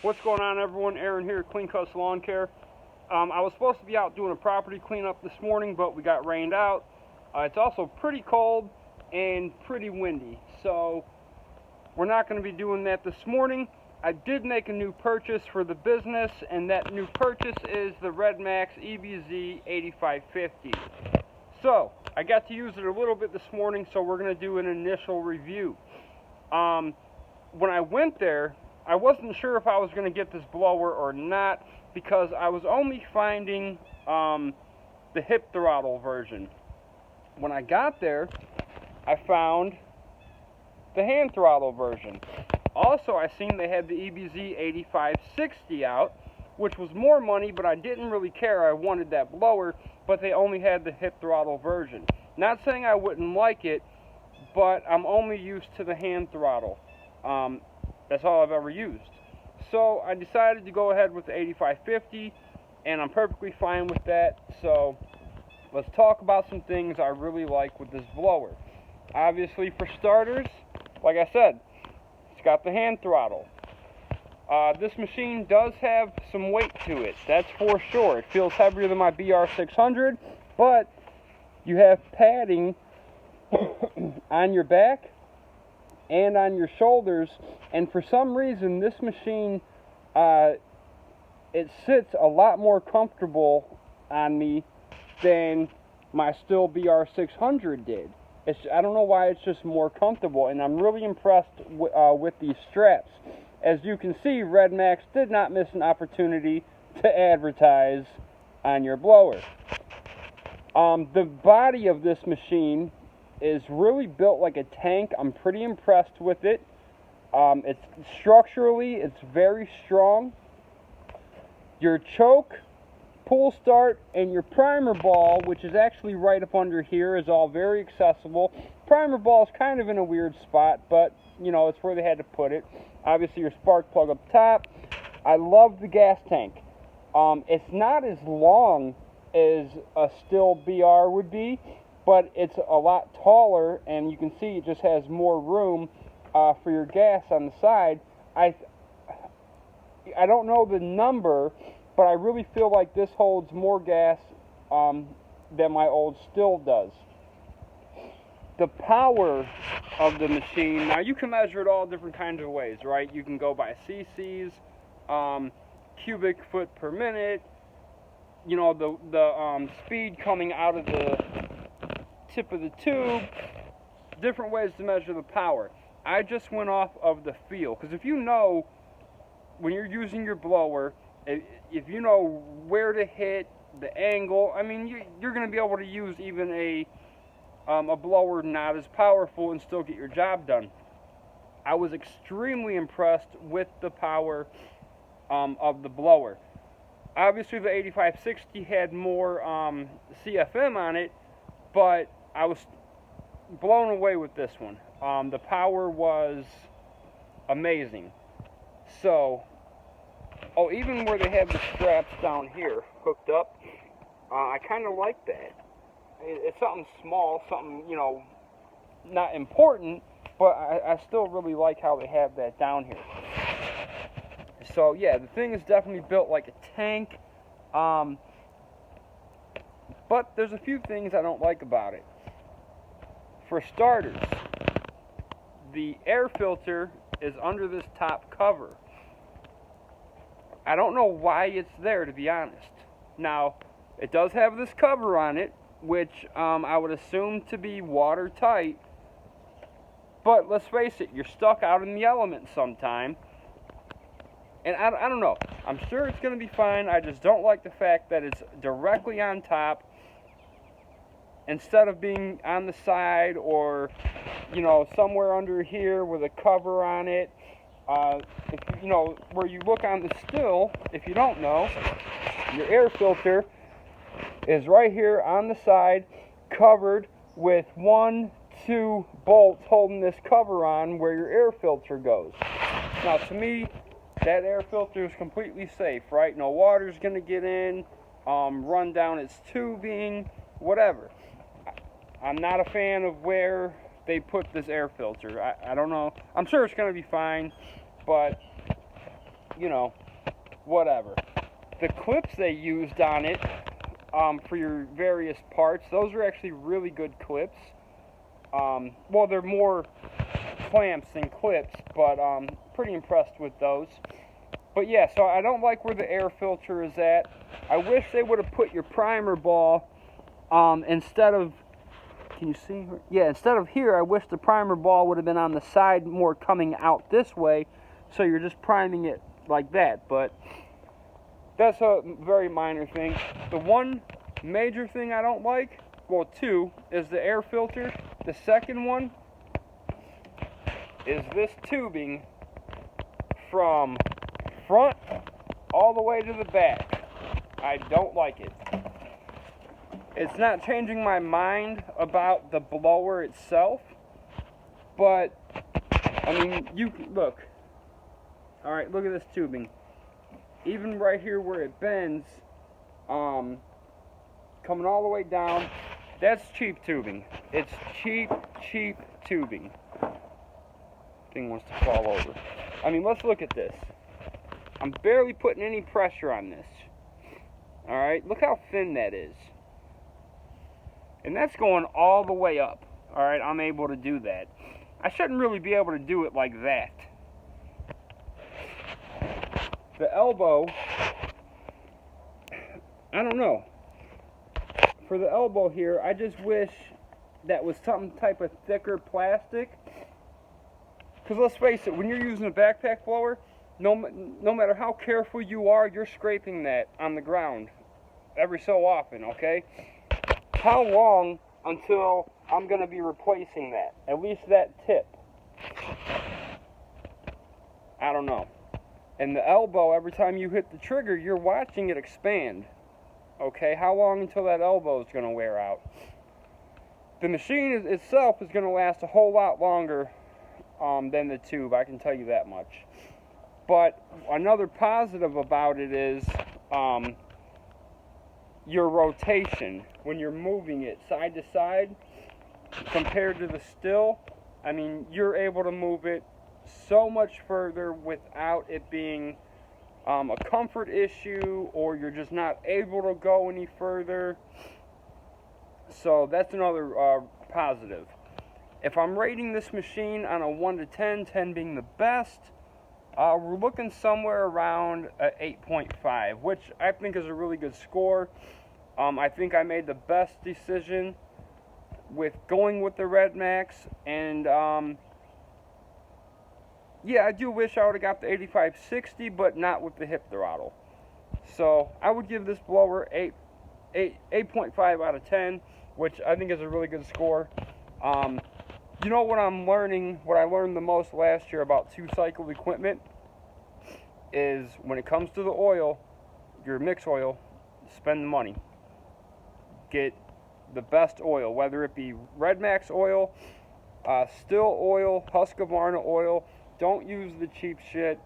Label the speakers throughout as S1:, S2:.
S1: What's going on, everyone? Aaron here, Clean Cuts Lawn Care. I was supposed to be out doing a property cleanup this morning, but we got rained out. It's also pretty cold and pretty windy, so we're not going to be doing that this morning. I did make a new purchase for the business, and that new purchase is the RedMax ebz8550. So I got to use it a little bit this morning, so we're going to do an initial review. When I went there, I wasn't sure if I was going to get this blower or not, because I was only finding the hip throttle version. When I got there, I found the hand throttle version. Also, I seen they had the ebz8550 out, which was more money, but I didn't really care. I wanted that blower, but they only had the hip throttle version. Not saying I wouldn't like it, but I'm only used to the hand throttle. That's all I've ever used. So I decided to go ahead with the 8550, and I'm perfectly fine with that. So let's talk about some things I really like with this blower. Obviously, for starters, like I said, it's got the hand throttle. This machine does have some weight to it, that's for sure. It feels heavier than my BR600, but you have padding on your back and on your shoulders, and for some reason this machine it sits a lot more comfortable on me than my Stihl BR600 did. I don't know why, it's just more comfortable, and I'm really impressed with these straps. As you can see, RedMax did not miss an opportunity to advertise on your blower. The body of this machine is really built like a tank. I'm pretty impressed with it. It's structurally, it's very strong. Your choke, pull start, and your primer ball, which is actually right up under here, is all very accessible. Primer ball is kind of in a weird spot, but you know, it's where they had to put it. Obviously your spark plug up top. I love the gas tank. It's not as long as a Stihl BR would be, but it's a lot taller, and you can see it just has more room for your gas on the side. I don't know the number, but I really feel like this holds more gas than my old Stihl does. The power of the machine, now you can measure it all different kinds of ways, right? You can go by cc's, cubic foot per minute, you know, the speed coming out of the tip of the tube, different ways to measure the power. I just went off of the feel, because if you know, when you're using your blower, if you know where to hit, the angle, I mean, you're going to be able to use even a blower not as powerful and still get your job done. I was extremely impressed with the power of the blower. Obviously, the 8560 had more CFM on it, but I was blown away with this one. The power was amazing. So, even where they have the straps down here hooked up, I kind of like that. It's something small, something, you know, not important, but I still really like how they have that down here. So yeah, the thing is definitely built like a tank, but there's a few things I don't like about it. For starters, the air filter is under this top cover. I don't know why it's there, to be honest. Now, it does have this cover on it, which I would assume to be watertight, but let's face it, you're stuck out in the elements sometime, and I don't know. I'm sure it's going to be fine. I just don't like the fact that it's directly on top instead of being on the side, or you know, somewhere under here with a cover on it. If you know, where you look on the Stihl, if you don't know, your air filter is right here on the side, covered with 1-2 bolts holding this cover on where your air filter goes. Now, to me, that air filter is completely safe, right? No water's going to get in, run down its tubing, whatever. I'm not a fan of where they put this air filter. I don't know. I'm sure it's going to be fine, but you know, whatever. The clips they used on it for your various parts, those are actually really good clips. Well, they're more clamps than clips, but pretty impressed with those. But yeah, so I don't like where the air filter is at. I wish they would have put your primer ball instead of, can you see? Yeah, instead of here, I wish the primer ball would have been on the side more coming out this way, so you're just priming it like that. But that's a very minor thing. The one major thing I don't like, well, two, is the air filter. The second one is this tubing from front all the way to the back. I don't like it. It's not changing my mind about the blower itself, but I mean, you look. All right, look at this tubing. Even right here where it bends, coming all the way down, that's cheap tubing. It's cheap tubing. Thing wants to fall over. I mean, let's look at this. I'm barely putting any pressure on this. All right, look how thin that is. And that's going all the way up. All right, I'm able to do that. I shouldn't really be able to do it like that. The elbow, I don't know. For the elbow here, I just wish that was some type of thicker plastic. Because let's face it, when you're using a backpack blower, no matter how careful you are, you're scraping that on the ground every so often, okay? How long until I'm going to be replacing that? At least that tip. I don't know. And the elbow, every time you hit the trigger, you're watching it expand. Okay, how long until that elbow is going to wear out? The machine itself is going to last a whole lot longer than the tube, I can tell you that much. But another positive about it is your rotation. When you're moving it side to side, compared to the still, I mean, you're able to move it so much further without it being a comfort issue, or you're just not able to go any further. So that's another positive. If I'm rating this machine on a 1 to 10, 10 being the best, we're looking somewhere around 8.5, which I think is a really good score. I think I made the best decision with going with the Red Max, and yeah, I do wish I would have got the 8560, but not with the hip throttle. So I would give this blower 8.5 out of 10, which I think is a really good score. You know what I'm learning, what I learned the most last year about two-cycle equipment is when it comes to the oil, your mix oil, spend the money. Get the best oil, whether it be Red Max oil, Still oil, Husqvarna oil. Don't use the cheap shit.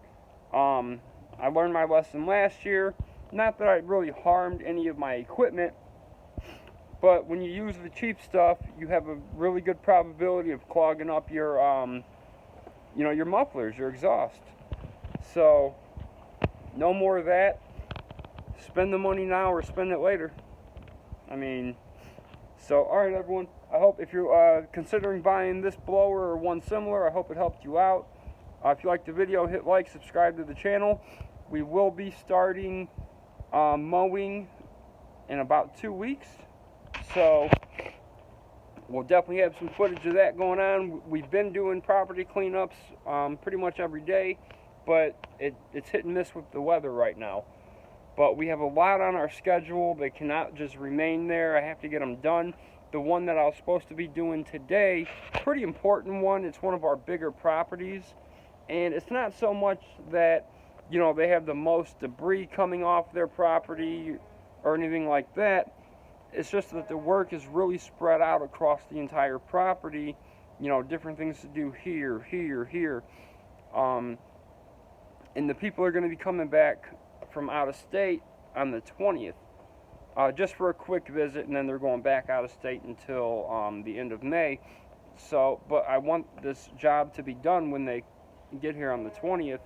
S1: I learned my lesson last year. Not that I really harmed any of my equipment, but when you use the cheap stuff, you have a really good probability of clogging up your, your mufflers, your exhaust. So, no more of that. Spend the money now or spend it later. I mean, so, alright everyone. I hope if you're considering buying this blower or one similar, I hope it helped you out. If you liked the video, hit like, subscribe to the channel. We will be starting mowing in about 2 weeks. So, we'll definitely have some footage of that going on. We've been doing property cleanups pretty much every day, but it's hit and miss with the weather right now. But we have a lot on our schedule. They cannot just remain there. I have to get them done. The one that I was supposed to be doing today, pretty important one. It's one of our bigger properties. And it's not so much that, they have the most debris coming off their property or anything like that. It's just that the work is really spread out across the entire property. Different things to do here, here, here. And the people are going to be coming back from out of state on the 20th. Just for a quick visit, and then they're going back out of state until the end of May. So, but I want this job to be done when they get here on the 20th.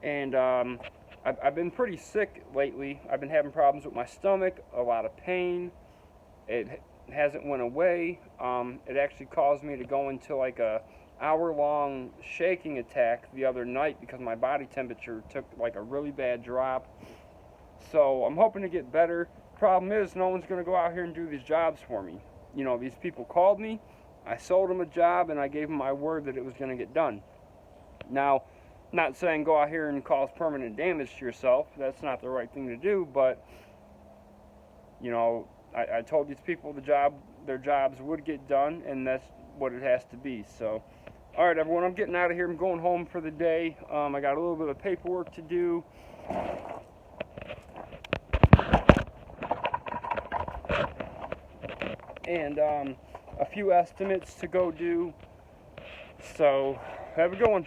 S1: And I've been pretty sick lately. I've been having problems with my stomach, a lot of pain. It hasn't went away. It actually caused me to go into like a hour-long shaking attack the other night because my body temperature took like a really bad drop. So I'm hoping to get better. Problem is, no one's going to go out here and do these jobs for me. You know, these people called me, I sold them a job, and I gave them my word that it was going to get done. Now, not saying go out here and cause permanent damage to yourself. That's not the right thing to do, but, you know, I told these people their jobs would get done, and that's what it has to be. So, all right, everyone, I'm getting out of here. I'm going home for the day. I got a little bit of paperwork to do. And a few estimates to go do. So, have a good one.